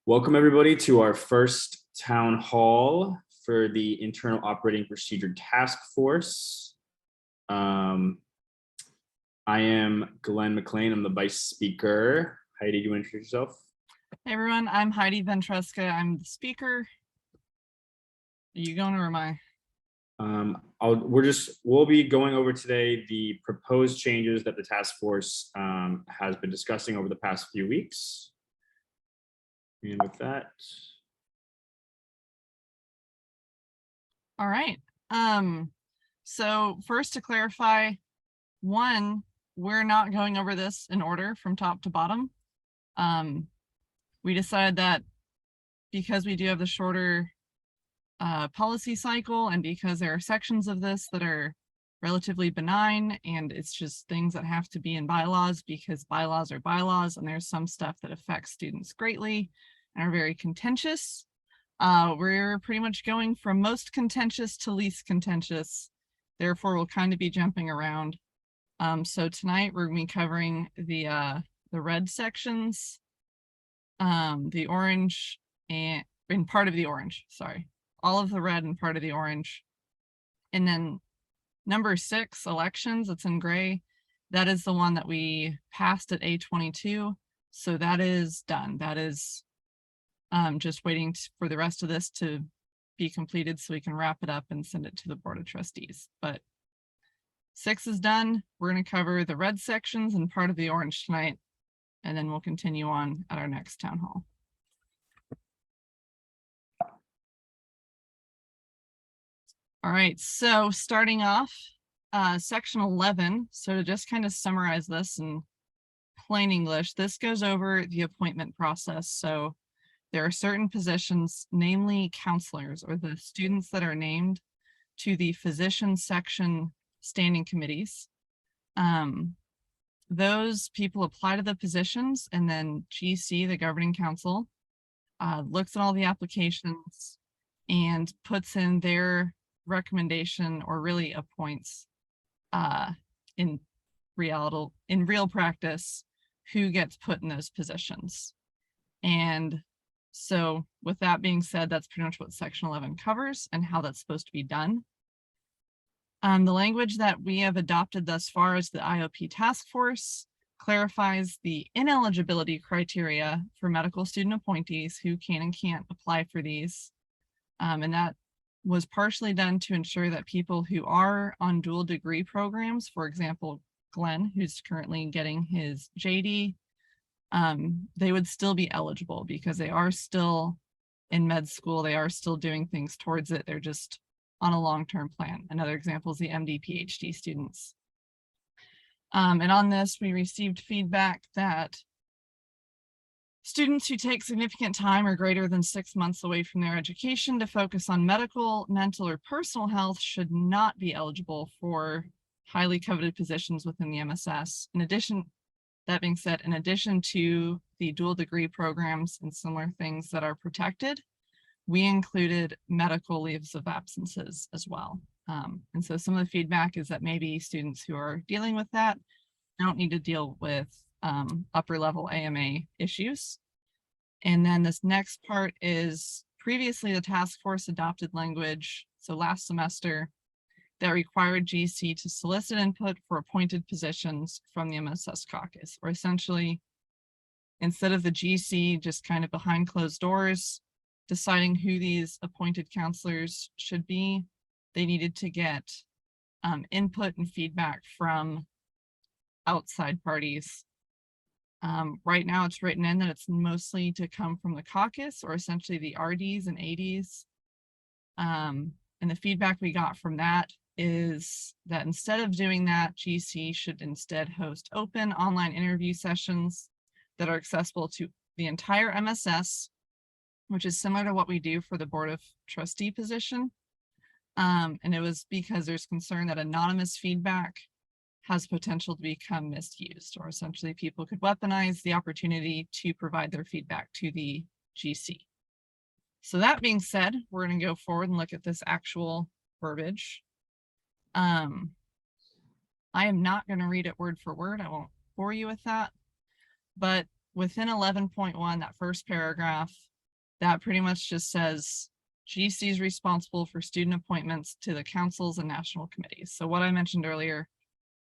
Welcome everybody to our first town hall for the Internal Operating Procedure Task Force. I am Glen McClain. I'm the vice speaker. Heidi, do you want to introduce yourself? Hey everyone, I'm Heidi Ventresca. I'm the speaker. Are you going or am I? We'll be going over today the proposed changes that the task force has been discussing over the past few weeks. And with that. All right. So first to clarify, one, we're not going over this in order from top to bottom. We decided that because we do have the shorter policy cycle and because there are sections of this that are relatively benign and it's just things that have to be in bylaws because bylaws are bylaws and there's some stuff that affects students greatly and are very contentious. We're pretty much going from most contentious to least contentious. Therefore, we'll kind of be jumping around. So tonight we're going to be covering the red sections, the orange and part of the orange, sorry. All of the red and part of the orange. And then number 6, elections, it's in gray. That is the one that we passed at A22. So that is done. That is just waiting for the rest of this to be completed so we can wrap it up and send it to the Board of Trustees. But 6 is done. We're going to cover the red sections and part of the orange tonight, and then we'll continue on at our next town hall. All right, so starting off, section 11. So to just kind of summarize this in plain English, this goes over the appointment process. So there are certain positions, namely counselors or the students that are named to the physician section standing committees. Those people apply to the positions and then GC, the governing council, looks at all the applications and puts in their recommendation or really appoints in real practice who gets put in those positions. And so with that being said, that's pretty much what section 11 covers and how that's supposed to be done. The language that we have adopted thus far as the IOP task force clarifies the ineligibility criteria for medical student appointees who can and can't apply for these. And that was partially done to ensure that people who are on dual degree programs, for example, Glenn, who's currently getting his JD, they would still be eligible because they are still in med school. They are still doing things towards it. They're just on a long-term plan. Another example is the MD PhD students. And on this, we received feedback that students who take significant time or greater than 6 months away from their education to focus on medical, mental, or personal health should not be eligible for highly coveted positions within the MSS. In addition, that being said, in addition to the dual degree programs and similar things that are protected, we included medical leaves of absences as well. And so some of the feedback is that maybe students who are dealing with that don't need to deal with upper level AMA issues. And then this next part is previously the task force adopted language, so last semester, that required GC to solicit input for appointed positions from the MSS caucus, or essentially, instead of the GC just kind of behind closed doors, deciding who these appointed counselors should be, they needed to get input and feedback from outside parties. Right now it's written in that it's mostly to come from the caucus or essentially the RDs and ADs. And the feedback we got from that is that instead of doing that, GC should instead host open online interview sessions that are accessible to the entire MSS, which is similar to what we do for the Board of Trustee position. And it was because there's concern that anonymous feedback has potential to become misused, or essentially people could weaponize the opportunity to provide their feedback to the GC. So that being said, we're going to go forward and look at this actual verbiage. I am not going to read it word for word. I won't bore you with that. But within 11.1, that first paragraph, that pretty much just says GC is responsible for student appointments to the councils and national committees. So what I mentioned earlier,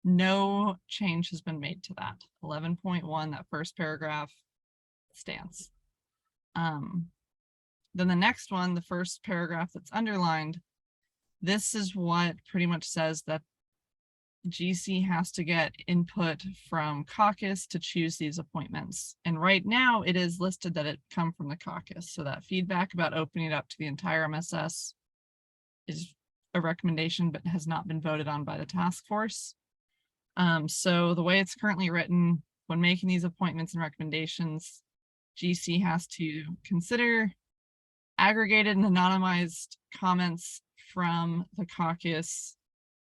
no change has been made to that. 11.1, that first paragraph stands. Then the next one, the first paragraph that's underlined, this is what pretty much says that GC has to get input from caucus to choose these appointments. And right now it is listed that it come from the caucus. So that feedback about opening it up to the entire MSS is a recommendation, but has not been voted on by the task force. So the way it's currently written, when making these appointments and recommendations, GC has to consider aggregated and anonymized comments from the caucus,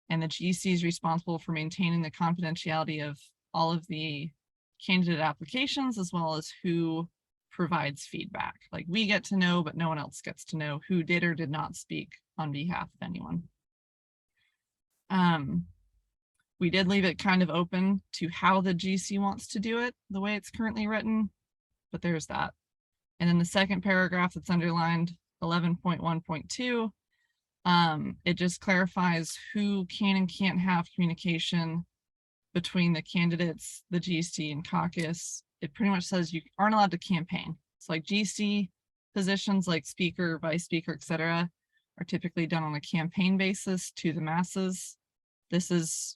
and the GC is responsible for maintaining the confidentiality of all of the candidate applications, as well as who provides feedback. Like, we get to know, but no one else gets to know who did or did not speak on behalf of anyone. We did leave it kind of open to how the GC wants to do it, the way it's currently written, but there's that. And then the second paragraph that's underlined, 11.1.2, it just clarifies who can and can't have communication between the candidates, the GC, and caucus. It pretty much says you aren't allowed to campaign. It's like GC positions like speaker, vice speaker, etc., are typically done on a campaign basis to the masses. This is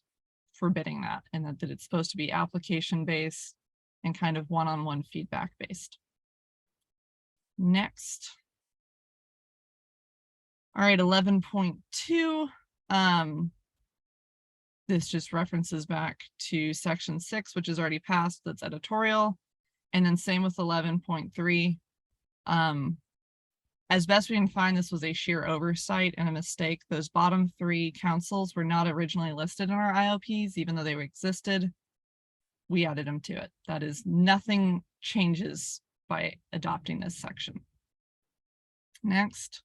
forbidding that, and that it's supposed to be application based and kind of one-on-one feedback based. Next. All right, 11.2. This just references back to section 6, which is already passed, that's editorial. And then same with 11.3. As best we can find, this was a sheer oversight and a mistake. Those bottom 3 councils were not originally listed in our IOPs, even though they existed. We added them to it. That is, nothing changes by adopting this section. Next.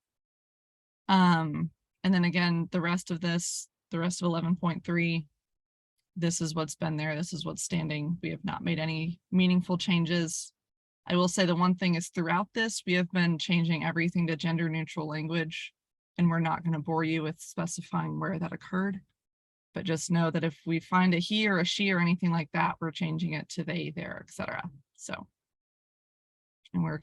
And then again, the rest of this, the rest of 11.3, this is what's been there. This is what's standing. We have not made any meaningful changes. I will say the one thing is, throughout this, we have been changing everything to gender neutral language, and we're not going to bore you with specifying where that occurred. But just know that if we find a he or a she or anything like that, we're changing it to they, their, etc. So, and we're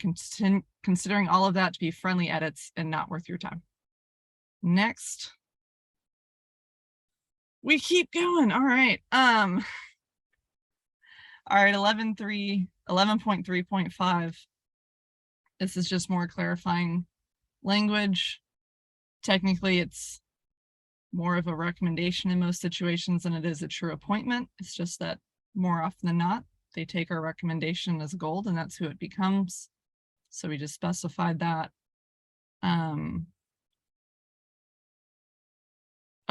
considering all of that to be friendly edits and not worth your time. Next. We keep going. All right. All right, 11.3.5. This is just more clarifying language. Technically, it's more of a recommendation in most situations than it is a true appointment. It's just that more often than not, they take our recommendation as gold, and that's who it becomes. So we just specified that.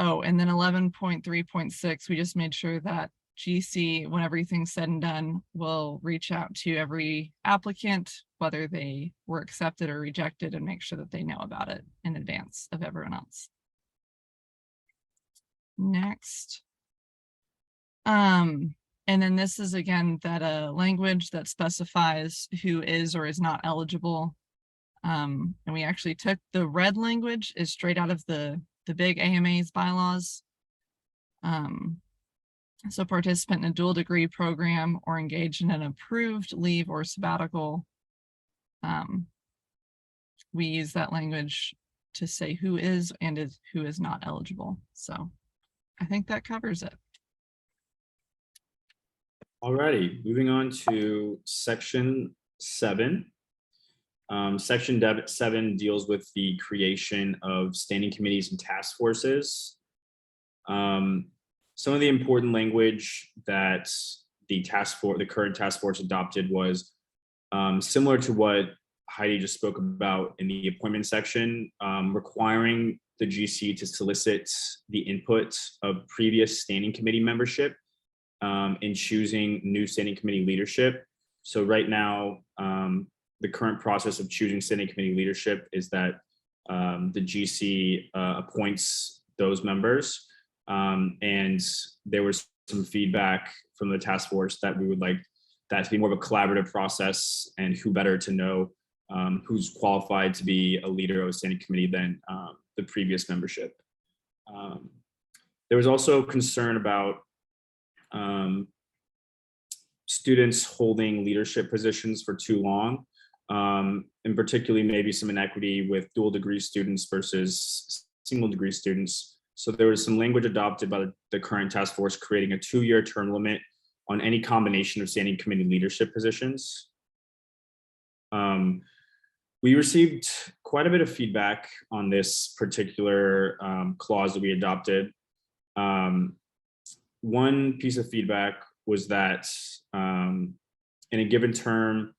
Oh, and then 11.3.6, we just made sure that GC, when everything's said and done, will reach out to every applicant, whether they were accepted or rejected, and make sure that they know about it in advance of everyone else. Next. And then this is again that language that specifies who is or is not eligible. And we actually took the red language is straight out of the big AMA's bylaws. So participant in a dual degree program or engaged in an approved leave or sabbatical. We use that language to say who is and who is not eligible. So I think that covers it. All righty, moving on to section 7. Section 7 deals with the creation of standing committees and task forces. Some of the important language that the current task force adopted was similar to what Heidi just spoke about in the appointment section, requiring the GC to solicit the input of previous standing committee membership in choosing new standing committee leadership. So right now, the current process of choosing standing committee leadership is that the GC appoints those members. And there was some feedback from the task force that we would like that to be more of a collaborative process, and who better to know who's qualified to be a leader of a standing committee than the previous membership. There was also concern about students holding leadership positions for too long, and particularly maybe some inequity with dual degree students versus single degree students. So there was some language adopted by the current task force creating a 2-year term limit on any combination of standing committee leadership positions. We received quite a bit of feedback on this particular clause that we adopted. One piece of feedback was that in a given term,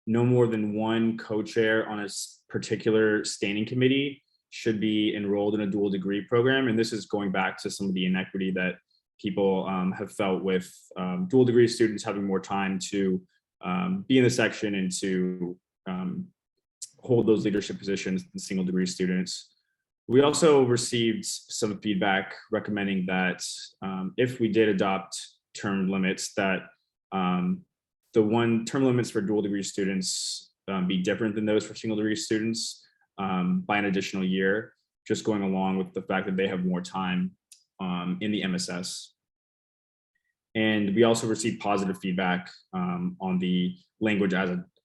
no more than one co-chair on a particular standing committee should be enrolled in a dual degree program. And this is going back to some of the inequity that people have felt with dual degree students having more time to be in the section and to hold those leadership positions than single degree students. We also received some feedback recommending that if we did adopt term limits, that the term limits for dual degree students be different than those for single degree students by an additional year, just going along with the fact that they have more time in the MSS. And we also received positive feedback on the language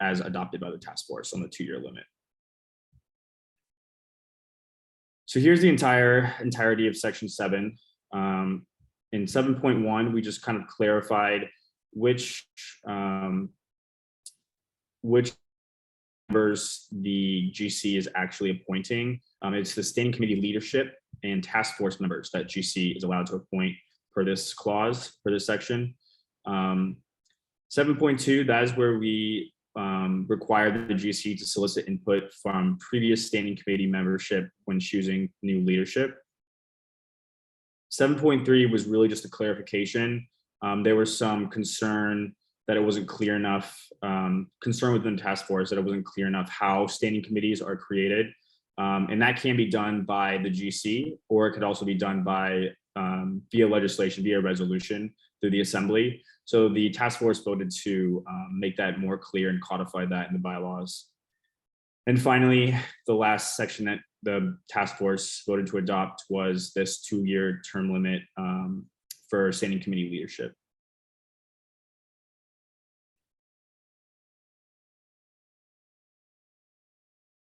as adopted by the task force on the 2-year limit. So here's the entirety of section 7. In 7.1, we just kind of clarified which members the GC is actually appointing. It's the standing committee leadership and task force members that GC is allowed to appoint per this clause, for this section. 7.2, that is where we require the GC to solicit input from previous standing committee membership when choosing new leadership. 7.3 was really just a clarification. There was some concern that it wasn't clear enough, concern within the task force that it wasn't clear enough how standing committees are created. And that can be done by the GC, or it could also be done by via legislation, via resolution through the assembly. So the task force voted to make that more clear and codify that in the bylaws. And finally, the last section that the task force voted to adopt was this 2-year term limit for standing committee leadership.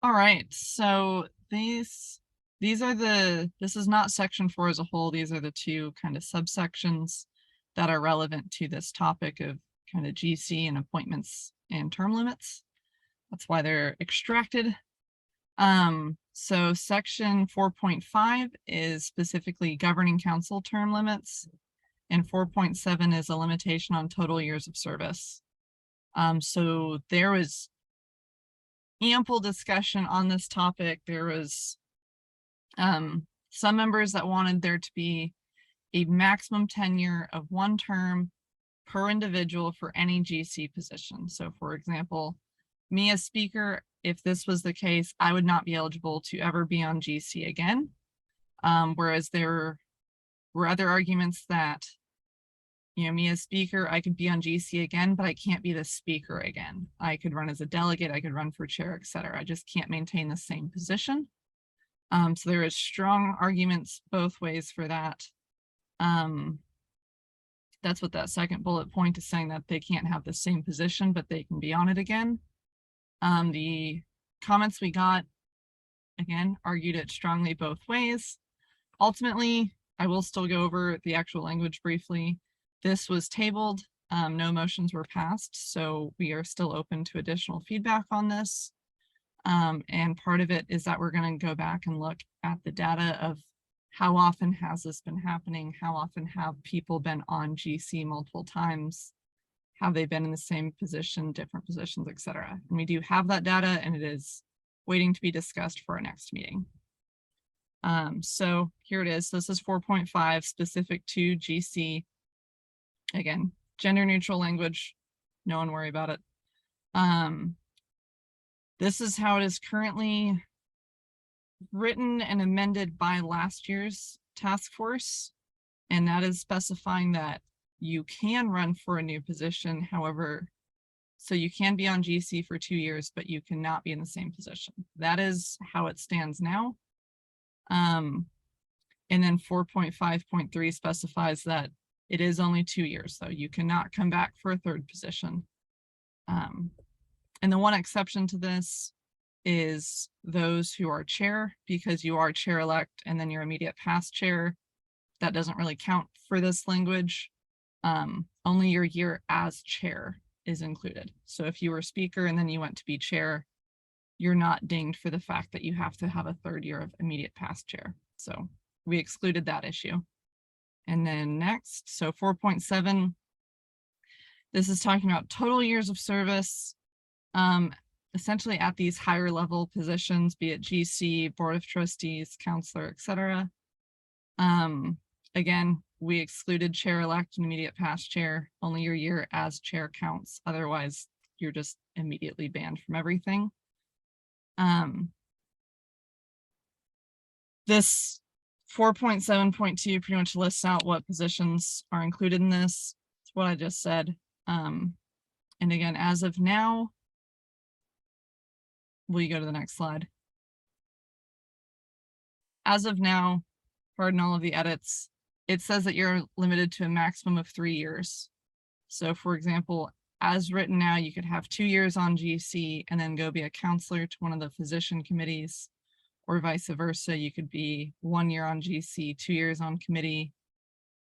All right, so this is not section 4 as a whole. These are the 2 kind of subsections that are relevant to this topic of kind of GC and appointments and term limits. That's why they're extracted. So section 4.5 is specifically governing council term limits, and 4.7 is a limitation on total years of service. So there was ample discussion on this topic. There was some members that wanted there to be a maximum tenure of 1 term per individual for any GC position. So for example, me as speaker, if this was the case, I would not be eligible to ever be on GC again. Whereas there were other arguments that, you know, me as speaker, I could be on GC again, but I can't be the speaker again. I could run as a delegate, I could run for chair, etc. I just can't maintain the same position. So there is strong arguments both ways for that. That's what that second bullet point is saying, that they can't have the same position, but they can be on it again. The comments we got, again, argued it strongly both ways. Ultimately, I will still go over the actual language briefly. This was tabled, no motions were passed, so we are still open to additional feedback on this. And part of it is that we're going to go back and look at the data of how often has this been happening? How often have people been on GC multiple times? Have they been in the same position, different positions, etc.? And we do have that data, and it is waiting to be discussed for our next meeting. So here it is. This is 4.5 specific to GC. Again, gender neutral language. No one worry about it. This is how it is currently written and amended by last year's task force. And that is specifying that you can run for a new position. However, So you can be on GC for 2 years, but you cannot be in the same position. That is how it stands now. And then 4.5.3 specifies that it is only 2 years, though. You cannot come back for a third position. And the one exception to this is those who are chair, because you are chair-elect and then your immediate past chair. That doesn't really count for this language. Only your year as chair is included. So if you were speaker and then you went to be chair, you're not dinged for the fact that you have to have a third year of immediate past chair. So we excluded that issue. And then next, so 4.7, this is talking about total years of service, essentially at these higher level positions, be it GC, Board of Trustees, counselor, etc. Again, we excluded chair-elect and immediate past chair. Only your year as chair counts. Otherwise, you're just immediately banned from everything. This 4.7.2 pretty much lists out what positions are included in this. It's what I just said. And again, as of now, will you go to the next slide? As of now, pardon all of the edits, it says that you're limited to a maximum of 3 years. So for example, as written now, you could have 2 years on GC and then go be a counselor to one of the physician committees, or vice versa. You could be 1 year on GC, 2 years on committee,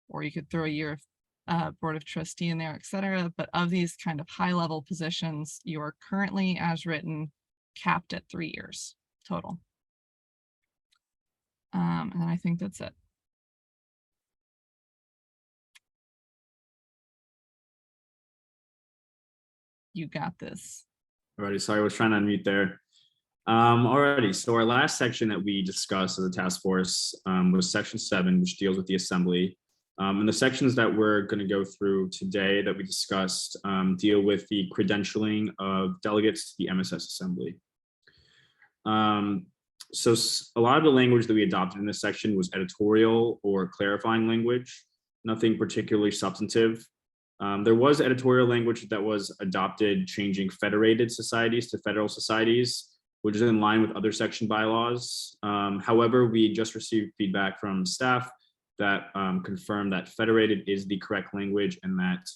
or you could throw a year of Board of Trustee in there, etc. But of these kind of high level positions, you are currently, as written, capped at 3 years total. And I think that's it. You got this. Alrighty, sorry, I was trying to unmute there. Alrighty, so our last section that we discussed as a task force was section 7, which deals with the assembly. And the sections that we're going to go through today that we discussed deal with the credentialing of delegates to the MSS Assembly. So a lot of the language that we adopted in this section was editorial or clarifying language, nothing particularly substantive. There was editorial language that was adopted, changing federated societies to federal societies, which is in line with other section bylaws. However, we just received feedback from staff that confirmed that federated is the correct language, and that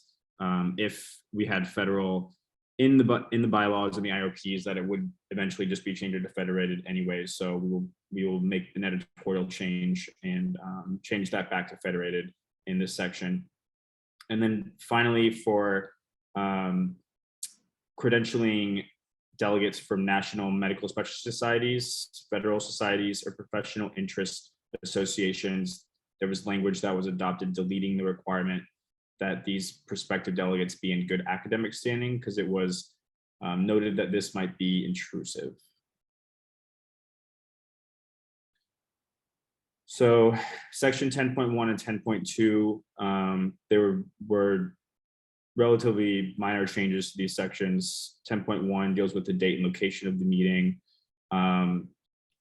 if we had federal in the bylaws and the IOPs, that it would eventually just be changed to federated anyways. So we will make an editorial change and change that back to federated in this section. And then finally, for credentialing delegates from national medical specialty societies, federal societies, or professional interest associations, there was language that was adopted deleting the requirement that these prospective delegates be in good academic standing, because it was noted that this might be intrusive. So section 10.1 and 10.2, there were relatively minor changes to these sections. 10.1 deals with the date and location of the meeting, and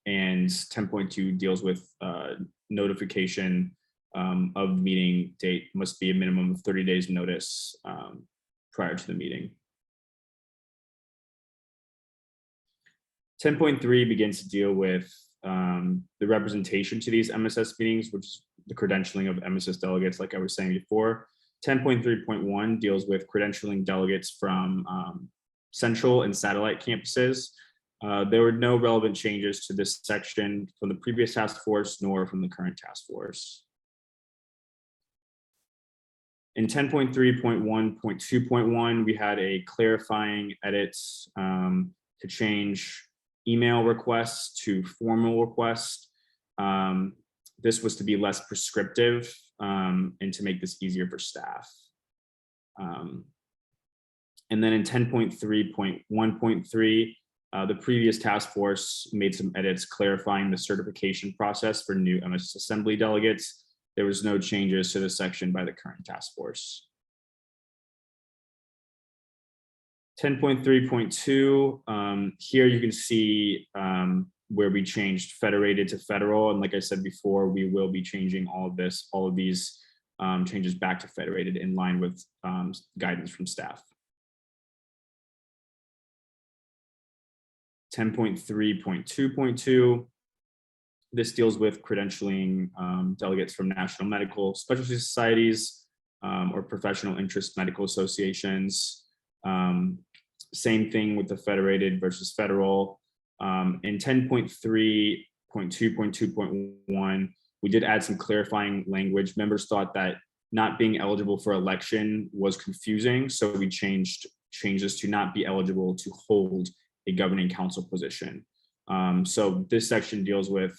10.2 deals with notification of meeting date must be a minimum of 30 days notice prior to the meeting. 10.3 begins to deal with the representation to these MSS meetings, which is the credentialing of MSS delegates, like I was saying before. 10.3.1 deals with credentialing delegates from central and satellite campuses. There were no relevant changes to this section from the previous task force nor from the current task force. In 10.3.1.2.1, we had a clarifying edit to change email requests to formal requests. This was to be less prescriptive and to make this easier for staff. And then in 10.3.1.3, the previous task force made some edits clarifying the certification process for new MSS Assembly delegates. There was no changes to this section by the current task force. 10.3.2, here you can see where we changed federated to federal. And like I said before, we will be changing all of these changes back to federated in line with guidance from staff. 10.3.2.2. This deals with credentialing delegates from national medical specialty societies or professional interest medical associations. Same thing with the federated versus federal. In 10.3.2.2.1, we did add some clarifying language. Members thought that not being eligible for election was confusing, so we changed this to not be eligible to hold a governing council position. So this section deals with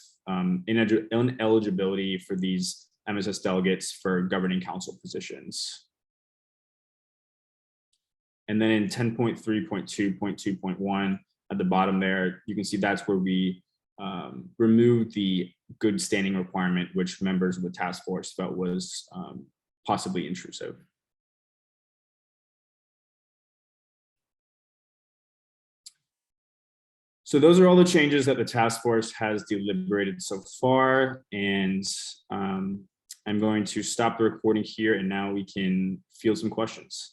ineligibility for these MSS delegates for governing council positions. And then in 10.3.2.2.1, at the bottom there, you can see that's where we removed the good standing requirement, which members of the task force felt was possibly intrusive. So those are all the changes that the task force has deliberated so far. And I'm going to stop the recording here, and now we can field some questions.